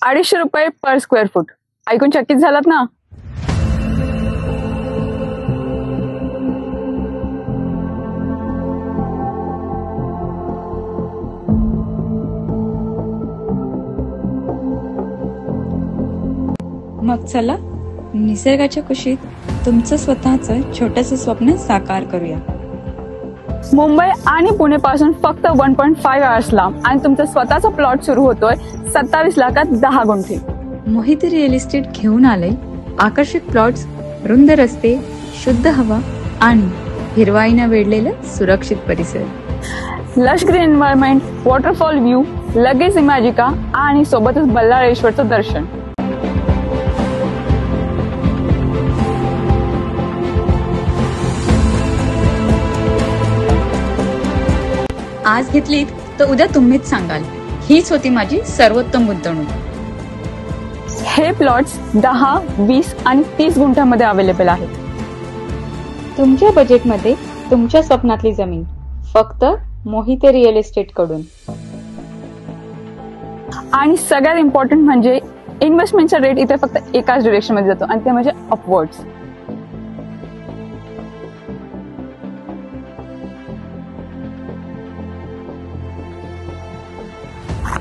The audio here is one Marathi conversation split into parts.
₹250 पर स्क्वेअर फूट. ऐकून चकित झालात ना? मग चला निसर्गाच्या कुशीत तुमचं स्वतःचं छोटंसं स्वप्न साकार करूया. मुंबई आणि पुणे पासून फक्त 1.5 आवर्स लांब आणि तुमचा स्वतःचा प्लॉट सुरू होतोय 27 लाखात 10 गुंठे. मोहिते रिअल इस्टेट घेऊन आले आकर्षक प्लॉट्स, रुंद रस्ते, शुद्ध हवा आणि हिरवाईनं वेढलेलं सुरक्षित परिसर. Lush green environment, waterfall view, लगेच इमॅजिका आणि सोबतच बल्लाळेश्वरचं दर्शन. आज घेतलीत तर उद्या तुम्हीच सांगाल हीच होती माझी सर्वोत्तम गुंतवणूक. हे प्लॉट्स 10, 20 आणि 30 गुंठ्यामध्ये अवेलेबल आहेत. तुमच्या बजेटमध्ये तुमच्या स्वप्नातली जमीन फक्त मोहिते रिअल इस्टेट कडून. आणि सगळ्यात इम्पॉर्टंट म्हणजे इन्व्हेस्टमेंटचा रेट इथे फक्त एकाच डिरेक्शन मध्ये जातो आणि ते म्हणजे अपवर्ड्स.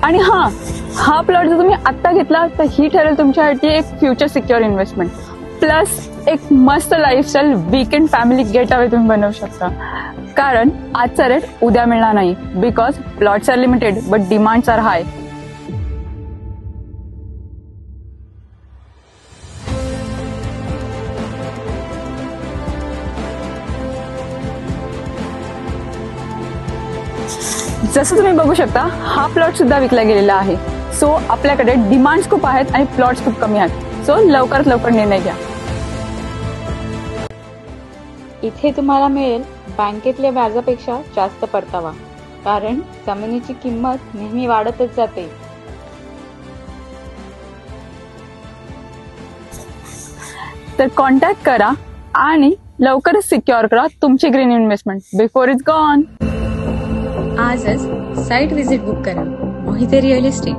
आणि हा प्लॉट जर तुम्ही आता घेतला तर ही ठरेल तुमच्यासाठी एक फ्युचर सिक्युअर इन्व्हेस्टमेंट प्लस एक मस्त lifestyle weekend family get away तुम्ही बनवू शकता. कारण आजचा रेट उद्या मिळणार नाही because plots are limited but demands are high. जसं तुम्ही बघू शकता हा प्लॉट सुद्धा विकला गेलेला आहे. सो आपल्याकडे डिमांड्स खूप आहेत आणि प्लॉट्स खूप कमी आहेत. सो लवकरात लवकर निर्णय घ्या. इथे तुम्हाला मिळेल बँकेतल्या व्याजापेक्षा जास्त परतावा, कारण जमिनीची किंमत नेहमी वाढतच जाते. तर कॉन्टॅक्ट करा आणि लवकरच सिक्युअर करा तुमची green investment before it's gone. आजच साइट व्हिजिट बुक करा. Mohite real estate.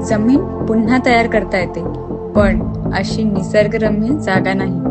जमीन पुन्हा तयार करता येते, पण अशी निसर्गरम्य जागा नाही.